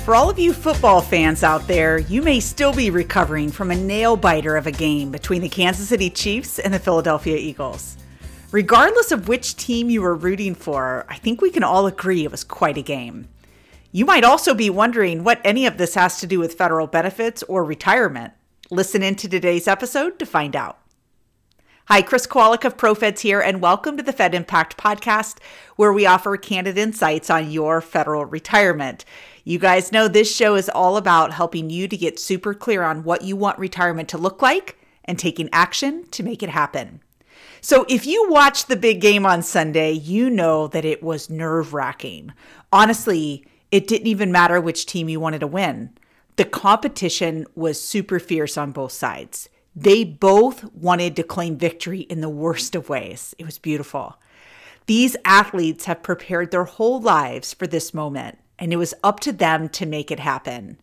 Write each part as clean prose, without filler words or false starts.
For all of you football fans out there, you may still be recovering from a nail-biter of a game between the Kansas City Chiefs and the Philadelphia Eagles. Regardless of which team you were rooting for, I think we can all agree it was quite a game. You might also be wondering what any of this has to do with federal benefits or retirement. Listen into today's episode to find out. Hi, Chris Kowalik of ProFeds here, and welcome to the Fed Impact Podcast, where we offer candid insights on your federal retirement. You guys know this show is all about helping you to get super clear on what you want retirement to look like and taking action to make it happen. So if you watched the big game on Sunday, you know that it was nerve-wracking. Honestly, it didn't even matter which team you wanted to win. The competition was super fierce on both sides. They both wanted to claim victory in the worst of ways. It was beautiful. These athletes have prepared their whole lives for this moment, and it was up to them to make it happen.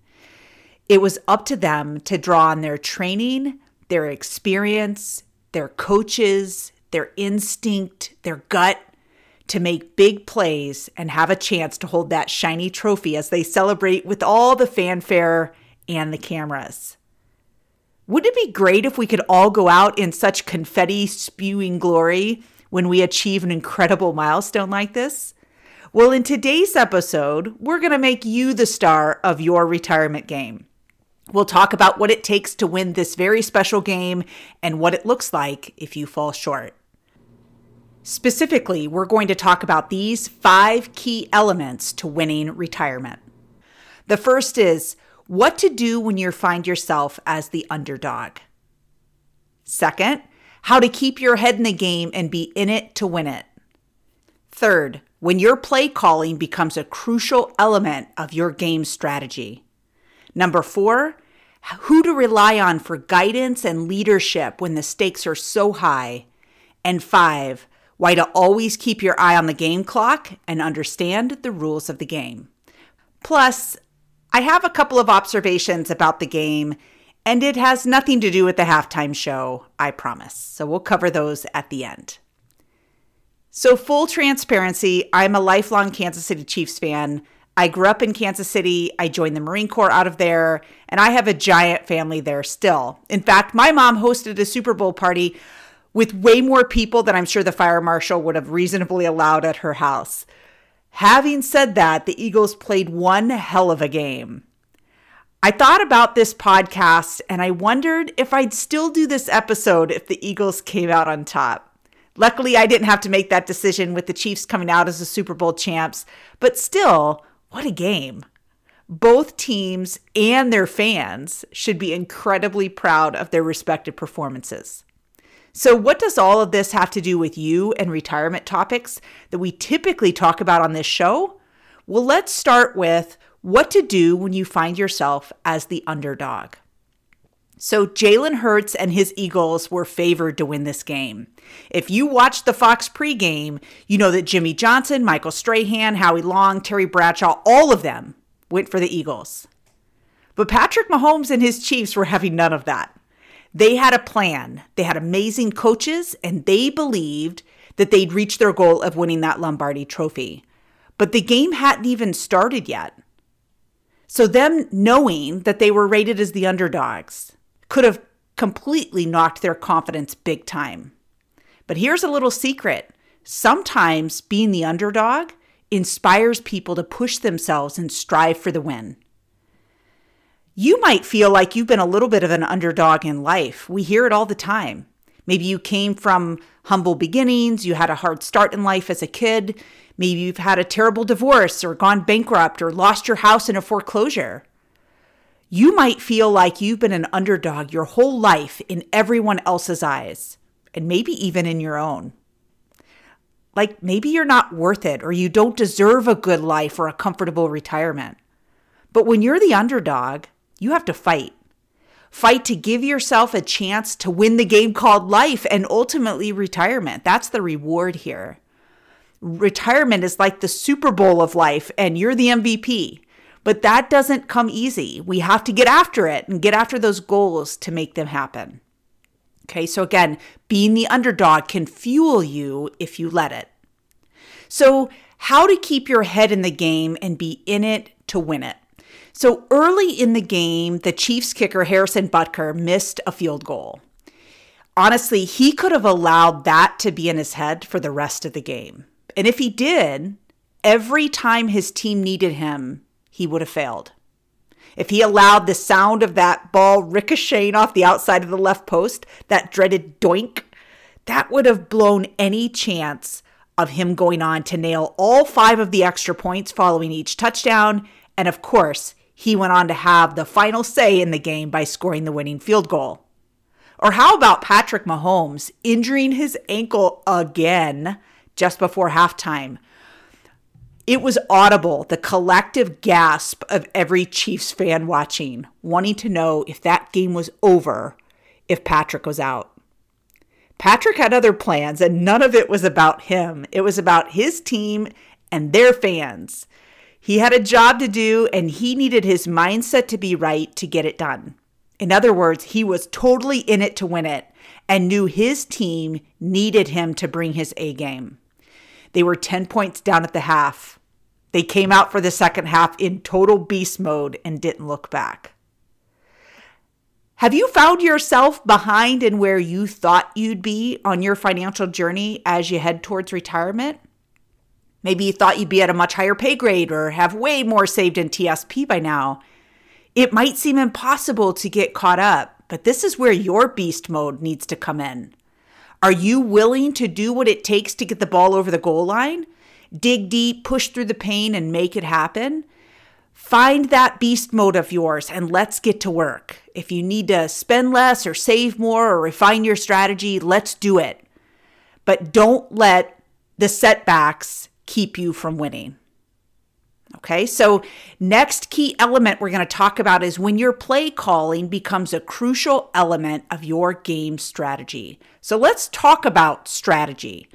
It was up to them to draw on their training, their experience, their coaches, their instinct, their gut, to make big plays and have a chance to hold that shiny trophy as they celebrate with all the fanfare and the cameras. Wouldn't it be great if we could all go out in such confetti-spewing glory when we achieve an incredible milestone like this? Well, in today's episode, we're going to make you the star of your retirement game. We'll talk about what it takes to win this very special game and what it looks like if you fall short. Specifically, we're going to talk about these 5 key elements to winning retirement. The first is what to do when you find yourself as the underdog. Second, how to keep your head in the game and be in it to win it. Third, when your play calling becomes a crucial element of your game strategy. Number 4, who to rely on for guidance and leadership when the stakes are so high. And 5, why to always keep your eye on the game clock and understand the rules of the game. Plus, I have a couple of observations about the game, and it has nothing to do with the halftime show, I promise. So we'll cover those at the end. So full transparency, I'm a lifelong Kansas City Chiefs fan. I grew up in Kansas City. I joined the Marine Corps out of there, and I have a giant family there still. In fact, my mom hosted a Super Bowl party with way more people than I'm sure the fire marshal would have reasonably allowed at her house. Having said that, the Eagles played one hell of a game. I thought about this podcast, and I wondered if I'd still do this episode if the Eagles came out on top. Luckily, I didn't have to make that decision with the Chiefs coming out as the Super Bowl champs, but still, what a game. Both teams and their fans should be incredibly proud of their respective performances. So what does all of this have to do with you and retirement topics that we typically talk about on this show? Well, let's start with what to do when you find yourself as the underdog. So Jalen Hurts and his Eagles were favored to win this game. If you watched the Fox pregame, you know that Jimmy Johnson, Michael Strahan, Howie Long, Terry Bradshaw, all of them went for the Eagles. But Patrick Mahomes and his Chiefs were having none of that. They had a plan. They had amazing coaches, and they believed that they'd reach their goal of winning that Lombardi trophy. But the game hadn't even started yet. So them knowing that they were rated as the underdogs could have completely knocked their confidence big time. But here's a little secret. Sometimes being the underdog inspires people to push themselves and strive for the win. You might feel like you've been a little bit of an underdog in life. We hear it all the time. Maybe you came from humble beginnings, you had a hard start in life as a kid, maybe you've had a terrible divorce or gone bankrupt or lost your house in a foreclosure. You might feel like you've been an underdog your whole life in everyone else's eyes, and maybe even in your own. Like maybe you're not worth it or you don't deserve a good life or a comfortable retirement. But when you're the underdog, you have to fight. Fight to give yourself a chance to win the game called life and ultimately retirement. That's the reward here. Retirement is like the Super Bowl of life and you're the MVP. But that doesn't come easy. We have to get after it and get after those goals to make them happen. Okay, so again, being the underdog can fuel you if you let it. So how to keep your head in the game and be in it to win it. So early in the game, the Chiefs kicker Harrison Butker missed a field goal. Honestly, he could have allowed that to be in his head for the rest of the game. And if he did, every time his team needed him, he would have failed. If he allowed the sound of that ball ricocheting off the outside of the left post, that dreaded doink, that would have blown any chance of him going on to nail all 5 of the extra points following each touchdown. And of course, he went on to have the final say in the game by scoring the winning field goal. Or how about Patrick Mahomes injuring his ankle again just before halftime? It was audible, the collective gasp of every Chiefs fan watching, wanting to know if that game was over if Patrick was out. Patrick had other plans, and none of it was about him. It was about his team and their fans. He had a job to do, and he needed his mindset to be right to get it done. In other words, he was totally in it to win it and knew his team needed him to bring his A game. They were 10 points down at the half. They came out for the second half in total beast mode and didn't look back. Have you found yourself behind in where you thought you'd be on your financial journey as you head towards retirement? Maybe you thought you'd be at a much higher pay grade or have way more saved in TSP by now. It might seem impossible to get caught up, but this is where your beast mode needs to come in. Are you willing to do what it takes to get the ball over the goal line? Dig deep, push through the pain, and make it happen? Find that beast mode of yours and let's get to work. If you need to spend less or save more or refine your strategy, let's do it. But don't let the setbacks keep you from winning. Okay, so next key element we're going to talk about is when your play calling becomes a crucial element of your game strategy. So let's talk about strategy.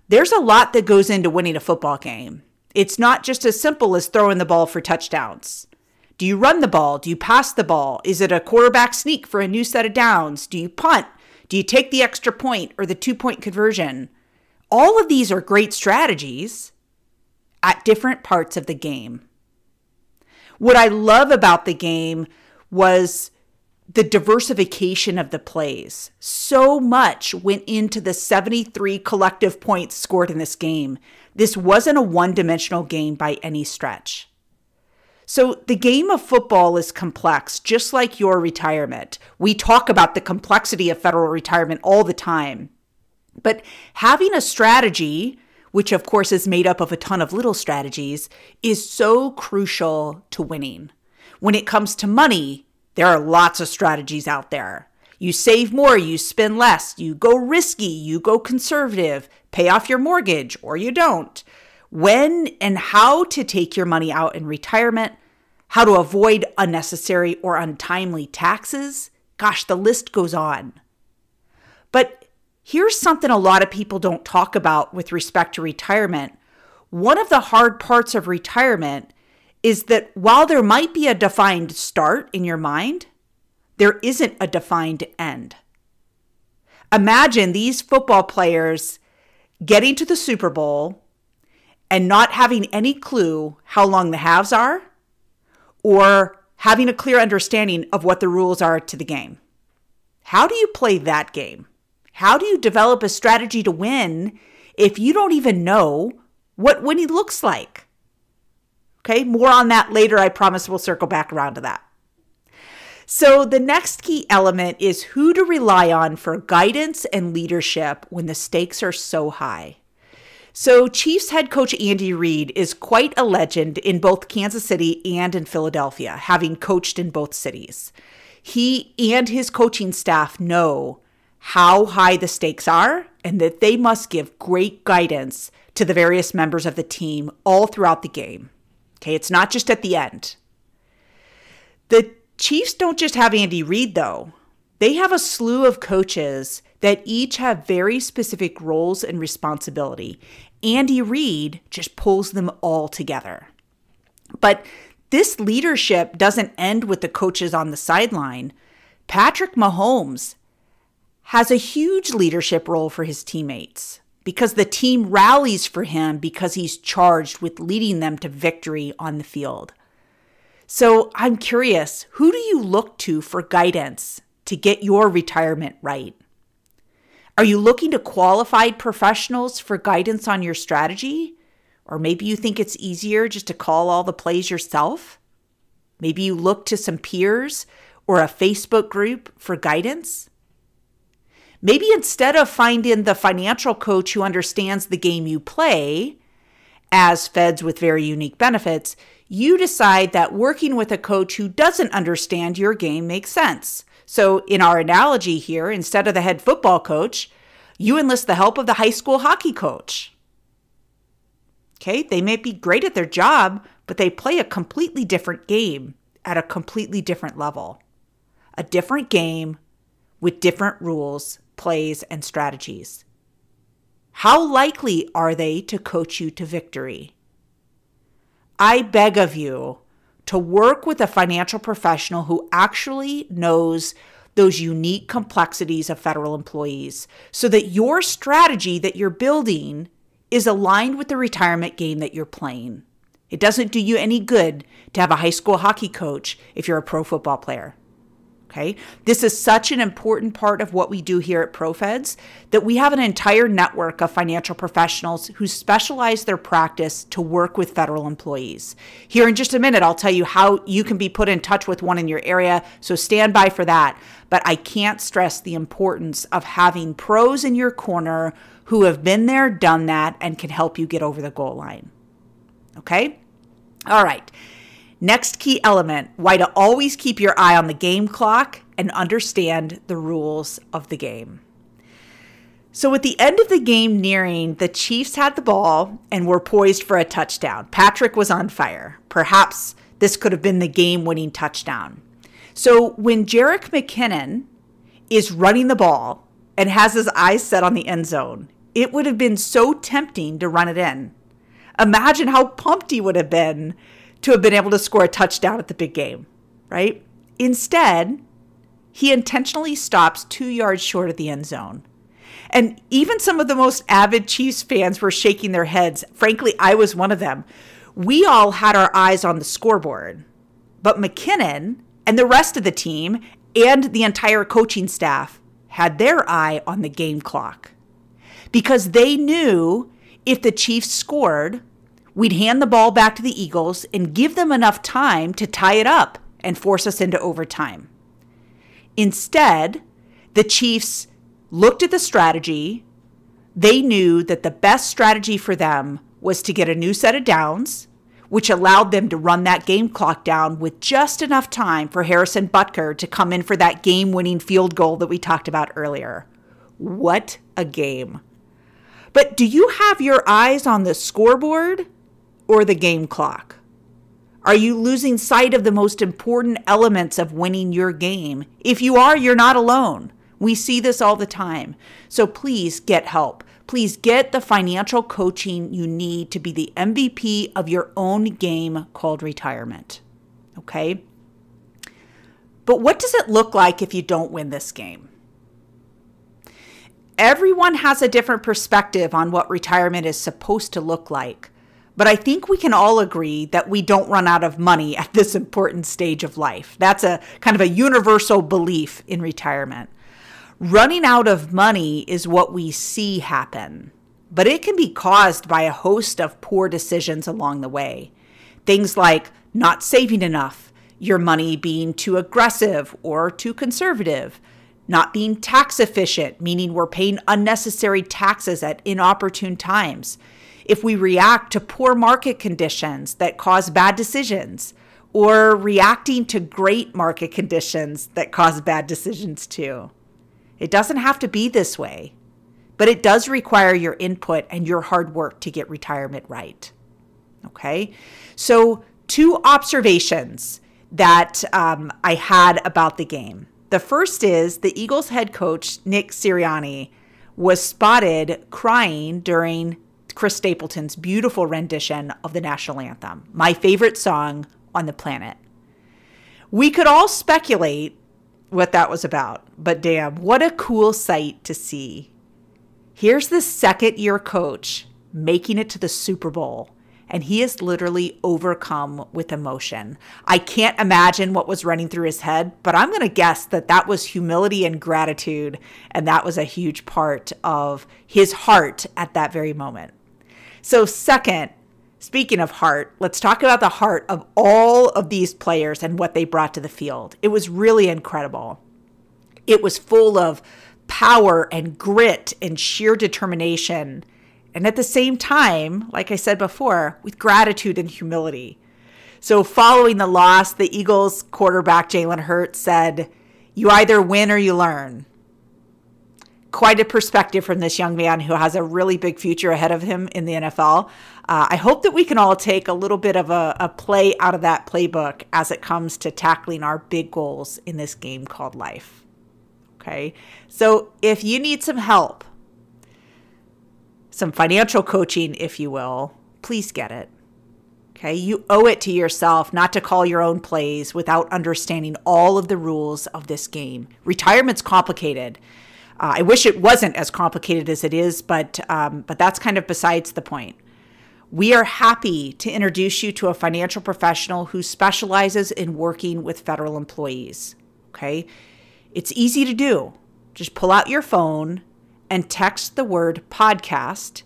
There's a lot that goes into winning a football game. It's not just as simple as throwing the ball for touchdowns. Do you run the ball? Do you pass the ball? Is it a quarterback sneak for a new set of downs? Do you punt? Do you take the extra point or the 2-point conversion? All of these are great strategies at different parts of the game. What I love about the game was the diversification of the plays. So much went into the 73 collective points scored in this game. This wasn't a one-dimensional game by any stretch. So the game of football is complex, just like your retirement. We talk about the complexity of federal retirement all the time. But having a strategy, which of course is made up of a ton of little strategies, is so crucial to winning. When it comes to money, there are lots of strategies out there. You save more, you spend less, you go risky, you go conservative, pay off your mortgage, or you don't. When and how to take your money out in retirement, how to avoid unnecessary or untimely taxes. Gosh, the list goes on. But here's something a lot of people don't talk about with respect to retirement. One of the hard parts of retirement is that while there might be a defined start in your mind, there isn't a defined end. Imagine these football players getting to the Super Bowl and not having any clue how long the halves are or having a clear understanding of what the rules are to the game. How do you play that game? How do you develop a strategy to win if you don't even know what winning looks like? Okay, more on that later. I promise we'll circle back around to that. So the next key element is who to rely on for guidance and leadership when the stakes are so high. So Chiefs head coach Andy Reid is quite a legend in both Kansas City and in Philadelphia, having coached in both cities. He and his coaching staff know how high the stakes are and that they must give great guidance to the various members of the team all throughout the game. Okay, it's not just at the end. The Chiefs don't just have Andy Reid, though. They have a slew of coaches that each have very specific roles and responsibility. Andy Reid just pulls them all together. But this leadership doesn't end with the coaches on the sideline. Patrick Mahomes has a huge leadership role for his teammates because the team rallies for him because he's charged with leading them to victory on the field. So I'm curious, who do you look to for guidance to get your retirement right? Are you looking to qualified professionals for guidance on your strategy? Or maybe you think it's easier just to call all the plays yourself? Maybe you look to some peers or a Facebook group for guidance? Maybe instead of finding the financial coach who understands the game you play, as feds with very unique benefits, you decide that working with a coach who doesn't understand your game makes sense. So in our analogy here, instead of the head football coach, you enlist the help of the high school hockey coach. Okay, they may be great at their job, but they play a completely different game at a completely different level. A different game with different rules, plays, and strategies. How likely are they to coach you to victory? I beg of you to work with a financial professional who actually knows those unique complexities of federal employees so that your strategy that you're building is aligned with the retirement game that you're playing. It doesn't do you any good to have a high school hockey coach if you're a pro football player. Okay, this is such an important part of what we do here at ProFeds that we have an entire network of financial professionals who specialize their practice to work with federal employees. Here in just a minute, I'll tell you how you can be put in touch with one in your area, so stand by for that. But I can't stress the importance of having pros in your corner who have been there, done that, and can help you get over the goal line. Okay? All right. Next key element, why to always keep your eye on the game clock and understand the rules of the game. So at the end of the game nearing, the Chiefs had the ball and were poised for a touchdown. Patrick was on fire. Perhaps this could have been the game-winning touchdown. So when Jerick McKinnon is running the ball and has his eyes set on the end zone, it would have been so tempting to run it in. Imagine how pumped he would have been to have been able to score a touchdown at the big game, right? Instead, he intentionally stops 2 yards short of the end zone. And even some of the most avid Chiefs fans were shaking their heads. Frankly, I was one of them. We all had our eyes on the scoreboard, but McKinnon and the rest of the team and the entire coaching staff had their eye on the game clock because they knew if the Chiefs scored, we'd hand the ball back to the Eagles and give them enough time to tie it up and force us into overtime. Instead, the Chiefs looked at the strategy. They knew that the best strategy for them was to get a new set of downs, which allowed them to run that game clock down with just enough time for Harrison Butker to come in for that game-winning field goal that we talked about earlier. What a game. But do you have your eyes on the scoreboard or the game clock? Are you losing sight of the most important elements of winning your game? If you are, you're not alone. We see this all the time. So please get help. Please get the financial coaching you need to be the MVP of your own game called retirement. Okay? But what does it look like if you don't win this game? Everyone has a different perspective on what retirement is supposed to look like. But I think we can all agree that we don't run out of money at this important stage of life. That's a kind of a universal belief in retirement. Running out of money is what we see happen, but it can be caused by a host of poor decisions along the way. Things like not saving enough, your money being too aggressive or too conservative, not being tax efficient, meaning we're paying unnecessary taxes at inopportune times. If we react to poor market conditions that cause bad decisions, or reacting to great market conditions that cause bad decisions too. It doesn't have to be this way, but it does require your input and your hard work to get retirement right. Okay? So 2 observations that I had about the game. The first is the Eagles head coach, Nick Sirianni, was spotted crying during Chris Stapleton's beautiful rendition of the national anthem, my favorite song on the planet. We could all speculate what that was about, but damn, what a cool sight to see. Here's the second-year coach making it to the Super Bowl and he is literally overcome with emotion. I can't imagine what was running through his head, but I'm going to guess that that was humility and gratitude, and that was a huge part of his heart at that very moment. So second, speaking of heart, let's talk about the heart of all of these players and what they brought to the field. It was really incredible. It was full of power and grit and sheer determination. And at the same time, like I said before, with gratitude and humility. So following the loss, the Eagles quarterback Jalen Hurts said, "You either win or you learn." Quite a perspective from this young man who has a really big future ahead of him in the NFL. I hope that we can all take a little bit of a play out of that playbook as it comes to tackling our big goals in this game called life. Okay, so if you need some help, some financial coaching, if you will, please get it. Okay, you owe it to yourself not to call your own plays without understanding all of the rules of this game. Retirement's complicated. I wish it wasn't as complicated as it is, but that's kind of besides the point. We are happy to introduce you to a financial professional who specializes in working with federal employees. Okay, it's easy to do. Just pull out your phone and text the word podcast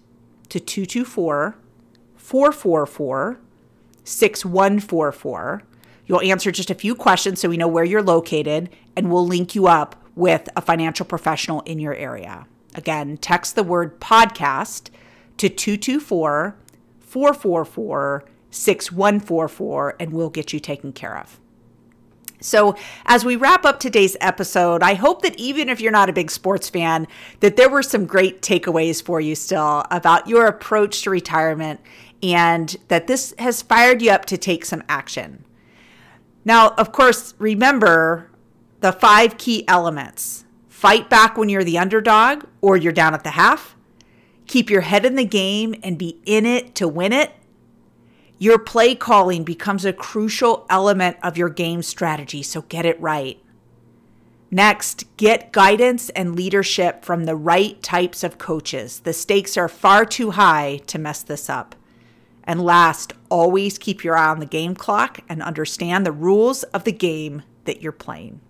to 224-444-6144. You'll answer just a few questions so we know where you're located, and we'll link you up with a financial professional in your area. Again, text the word podcast to 224-444-6144, and we'll get you taken care of. So as we wrap up today's episode, I hope that even if you're not a big sports fan, that there were some great takeaways for you still about your approach to retirement, and that this has fired you up to take some action. Now, of course, remember the 5 key elements. Fight back when you're the underdog or you're down at the half. Keep your head in the game and be in it to win it. Your play calling becomes a crucial element of your game strategy, so get it right. Next, get guidance and leadership from the right types of coaches. The stakes are far too high to mess this up. And last, always keep your eye on the game clock and understand the rules of the game that you're playing.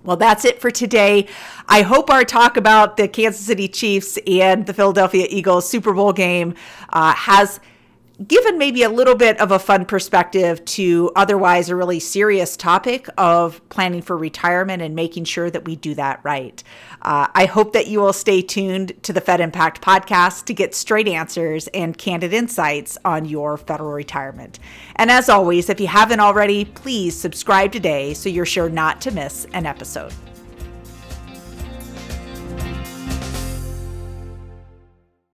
Well, that's it for today. I hope our talk about the Kansas City Chiefs and the Philadelphia Eagles Super Bowl game has given maybe a little bit of a fun perspective to otherwise a really serious topic of planning for retirement and making sure that we do that right. I hope that you will stay tuned to the Fed Impact podcast to get straight answers and candid insights on your federal retirement. And as always, if you haven't already, please subscribe today so you're sure not to miss an episode.